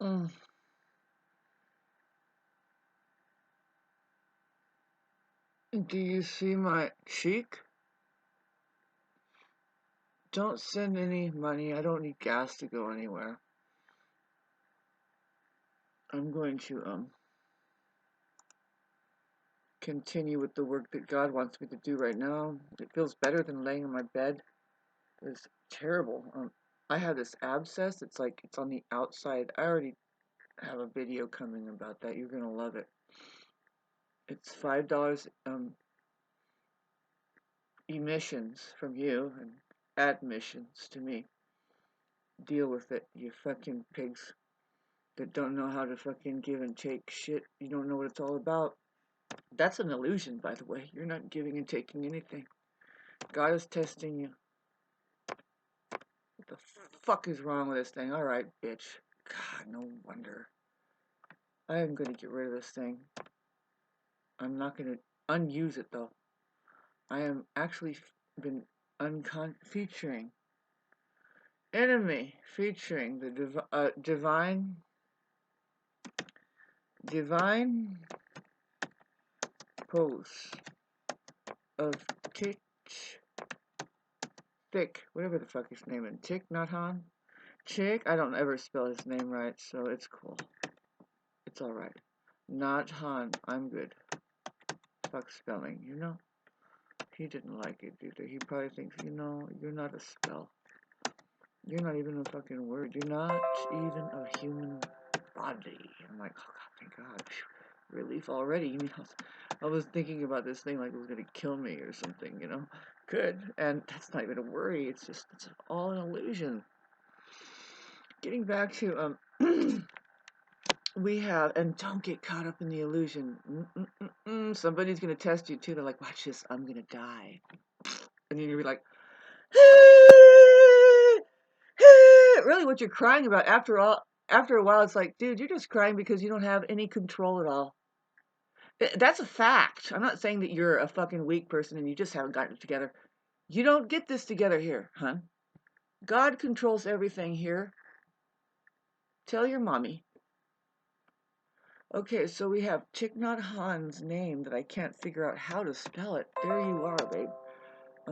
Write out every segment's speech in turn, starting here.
Mm. Do you see my cheek? Don't send any money. I don't need gas to go anywhere. I'm going to continue with the work that God wants me to do right now. It feels better than laying in my bed. It's terrible. I have this abscess. It's like it's on the outside. I already have a video coming about that. You're gonna love it. It's $5 emissions from you and admissions to me. Deal with it, you fucking pigs that don't know how to fucking give and take shit. You don't know what it's all about. That's an illusion, by the way. You're not giving and taking anything. God is testing you. What the fuck is wrong with this thing? Alright, bitch. God, no wonder. I am gonna get rid of this thing. I'm not gonna unuse it though. I am actually been featuring enemy, featuring the divine pose of Thick, whatever the fuck his name is. Thich Nhat Hanh? Chick? I don't ever spell his name right, so it's cool. It's alright. Nhat Hanh. I'm good. Fuck spelling, you know? He didn't like it either. He probably thinks, you know, you're not a spell. You're not even a fucking word. You're not even a human body. I'm like, oh god, thank God. Relief already. You know, I was thinking about this thing like it was gonna kill me or something, you know? Could. And that's not even a worry. It's just, it's all an illusion. Getting back to, we have, and don't get caught up in the illusion. Somebody's gonna test you too. They're like, watch this, I'm gonna die. And you're gonna be like, really what you're crying about after a while, it's like, dude, you're just crying because you don't have any control at all. That's a fact. I'm not saying that you're a fucking weak person and you just haven't gotten it together. You don't get this together here, hun. God controls everything here. Tell your mommy. Okay, so we have Thich Nhat Hanh's name that I can't figure out how to spell it. There you are, babe.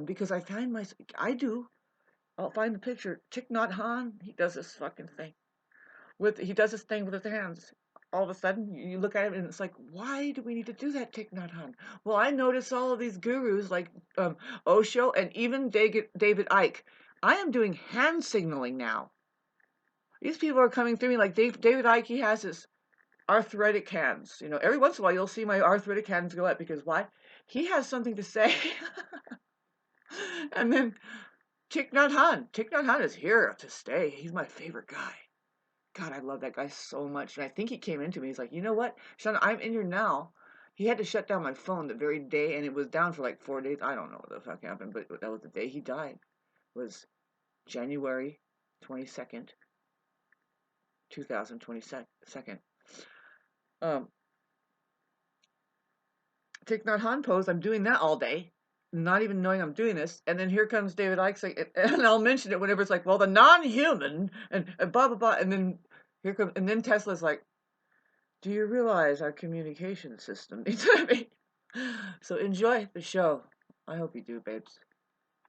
Because I find I'll find the picture. Thich Nhat Hanh, he does this fucking thing. He does this thing with his hands. All of a sudden, you look at him and it's like, why do we need to do that, Thich Nhat Hanh? Well, I notice all of these gurus like Osho and even David Icke. I am doing hand signaling now. These people are coming through me like David Icke, he has his arthritic hands. You know, every once in a while you'll see my arthritic hands go up because why? He has something to say. And then Thich Nhat Hanh is here to stay. He's my favorite guy. God, I love that guy so much. And I think he came into me. He's like, you know what, Sean, I'm in here now. He had to shut down my phone the very day, and it was down for like 4 days. I don't know what the fuck happened, but that was the day he died. It was January 22nd, 2022. Thich Nhat Hanh pose. I'm doing that all day, not even knowing I'm doing this. And then here comes David Icke, like, and I'll mention it whenever it's like, well, the non-human and blah blah blah. And then here comes, and then Tesla's like, do you realize our communication system needs to be? So enjoy the show. I hope you do, babes.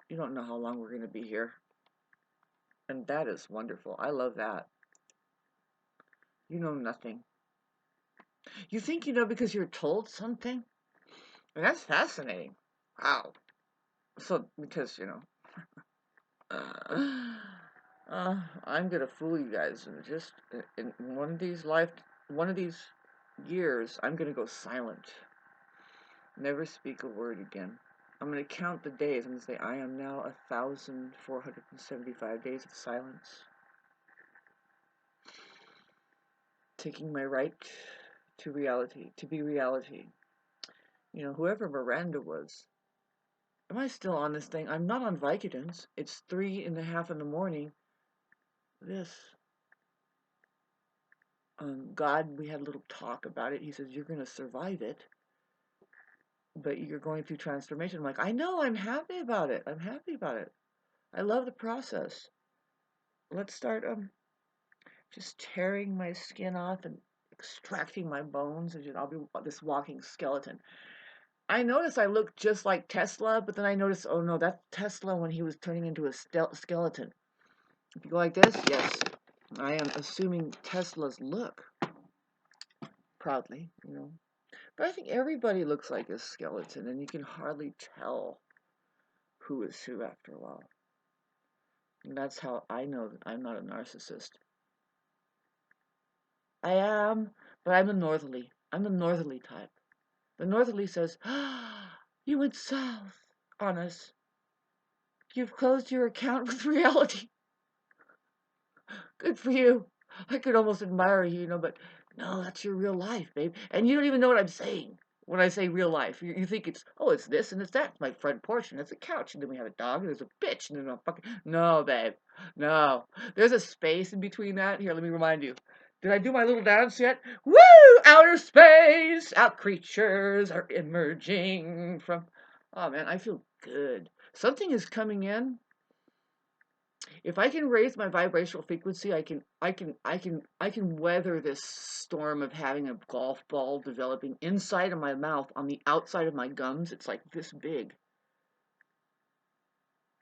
You don't know how long we're gonna be here, and that is wonderful. I love that. You know nothing. You think you know because you're told something? And that's fascinating. Wow. So because you know. I'm gonna fool you guys, and just in one of these years, I'm gonna go silent. Never speak a word again. I'm gonna count the days. I'm gonna say I am now 1,475 days of silence, taking my right to reality, to be reality. You know, whoever Miranda was. Am I still on this thing? I'm not on Vicodins. It's 3:30 in the morning. This. God, we had a little talk about it. He says, you're going to survive it, but you're going through transformation. I'm like, I know, I'm happy about it. I'm happy about it. I love the process. Let's start just tearing my skin off and extracting my bones, and I'll be this walking skeleton. I noticed I look just like Tesla, but then I noticed, oh no, that's Tesla when he was turning into a skeleton. If you go like this, yes, I am assuming Tesla's look. Proudly, you know. But I think everybody looks like a skeleton, and you can hardly tell who is who after a while. And that's how I know that I'm not a narcissist. I am, but I'm a northerly. I'm the northerly type. The northerly says, ah, you went south on us. You've closed your account with reality. Good for you. I could almost admire you, you know, but no, that's your real life, babe. And you don't even know what I'm saying when I say real life. You think it's, oh, it's this and it's that. It's my front porch and it's a couch. And then we have a dog and there's a bitch. And then a fucking, no, babe. No. There's a space in between that. Here, let me remind you. Did I do my little dance yet? Woo! Outer space! Out creatures are emerging from... Oh, man, I feel good. Something is coming in. If I can raise my vibrational frequency, I can weather this storm of having a golf ball developing inside of my mouth. On the outside of my gums, it's like this big.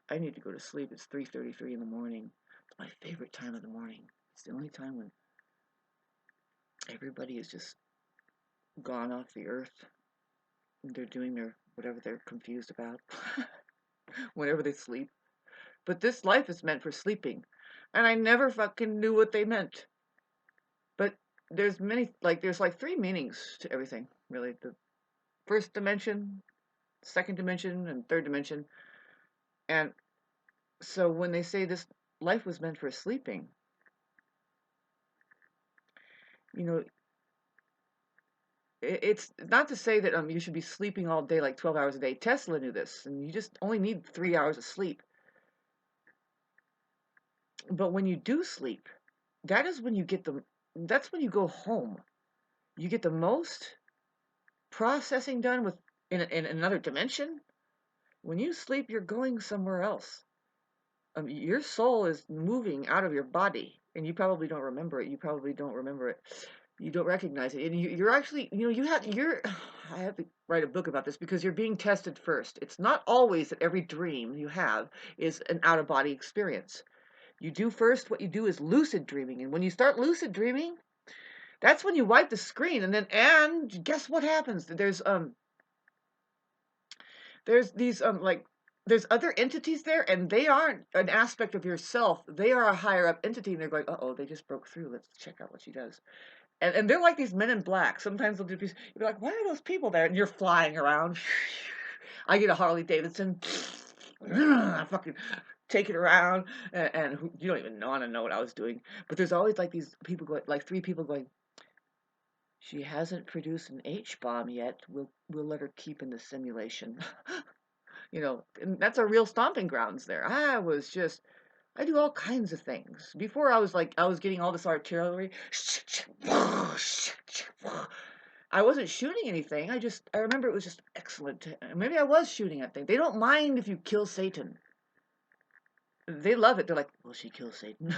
I need to go to sleep. It's 3:33 in the morning. It's my favorite time of the morning. It's the only time when everybody is just gone off the earth. And they're doing their whatever they're confused about. Whenever they sleep. But this life is meant for sleeping. And I never fucking knew what they meant. But there's like 3 meanings to everything, really. The first dimension, second dimension, and third dimension. And so when they say this life was meant for sleeping, you know, it's not to say that you should be sleeping all day, like 12 hours a day. Tesla knew this, and you just only need 3 hours of sleep. But when you do sleep, that's when you go home. You get the most processing done in another dimension. When you sleep, you're going somewhere else. Your soul is moving out of your body, and you probably don't remember it. You don't recognize it, and you're actually, I have to write a book about this because you're being tested first. It's not always that every dream you have is an out-of-body experience. You do first, what you do is lucid dreaming, and when you start lucid dreaming, that's when you wipe the screen, and guess what happens? There's these there's other entities there, and they aren't an aspect of yourself. They are a higher up entity, and they're going, uh-oh, they just broke through. Let's check out what she does. And they're like these men in black. Sometimes they'll do these, you'll be like, why are those people there? And you're flying around. I get a Harley Davidson. I fucking take it around, and you don't even want to know what I was doing. But there's always like these people going, like 3 people going, she hasn't produced an H-bomb yet. We'll let her keep in the simulation. And that's a real stomping grounds there. I do all kinds of things. Before I was getting all this artillery. I wasn't shooting anything. I remember it was just excellent. Maybe I was shooting at things. They don't mind if you kill Satan. They love it. They're like, will she kill Satan?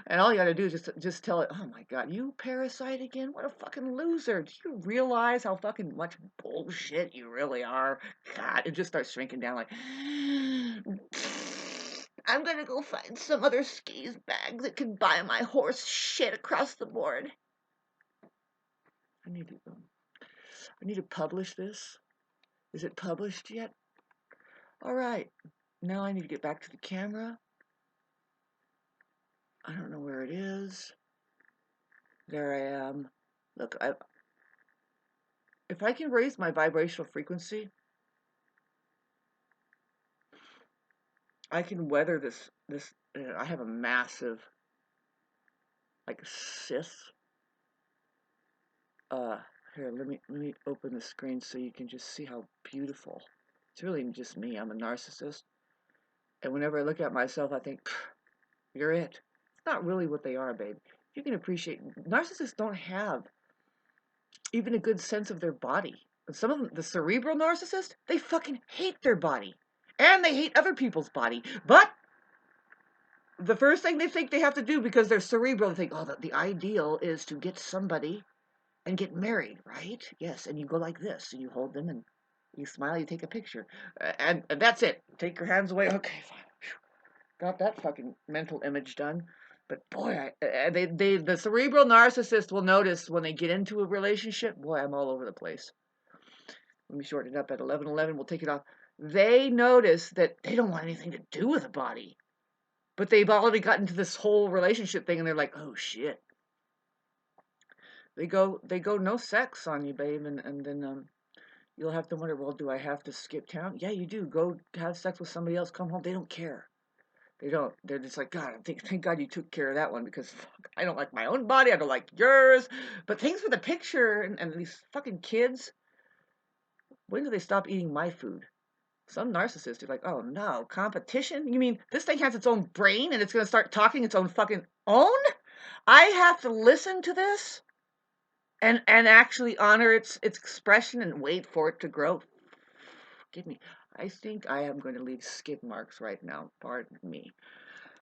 And all you gotta do is just tell it, oh my God, you parasite again? What a fucking loser. Do you realize how fucking much bullshit you really are? God, it just starts shrinking down like, I'm gonna go find some other skis bag that can buy my horse shit across the board. I need to publish this. Is it published yet? All right. Now I need to get back to the camera. I don't know where it is. There I am. Look, if I can raise my vibrational frequency, I can weather this. I have a massive, like, cyst. Here, let me open the screen so you can just see how beautiful. It's really just me. I'm a narcissist. And whenever I look at myself, I think, you're it. It's not really what they are, babe. You can appreciate. Narcissists don't have even a good sense of their body. But some of them, the cerebral narcissists, they fucking hate their body. And they hate other people's body. But the first thing they think they have to do, because they're cerebral, they think, oh, the ideal is to get somebody and get married, right? Yes, and you go like this, and you hold them, and you smile, you take a picture, and that's it. Take your hands away. Okay, fine. Got that fucking mental image done. But boy, the cerebral narcissist will notice when they get into a relationship. Boy, I'm all over the place. Let me shorten it up at 11:11. We'll take it off. They notice that they don't want anything to do with a body, but they've already gotten into this whole relationship thing, and they're like, oh shit. They go no sex on you, babe, and then you'll have to wonder, well, do I have to skip town? Yeah, you do. Go have sex with somebody else. Come home. They don't care. They don't. They're just like, God, thank God you took care of that one, because fuck, I don't like my own body. I don't like yours. But thanks for the picture. And these fucking kids, when do they stop eating my food? Some narcissist is like, oh no, competition? You mean this thing has its own brain and it's going to start talking its own fucking own? I have to listen to this and actually honor its expression and wait for it to grow. Give me. I think I am going to leave skid marks right now. Pardon me.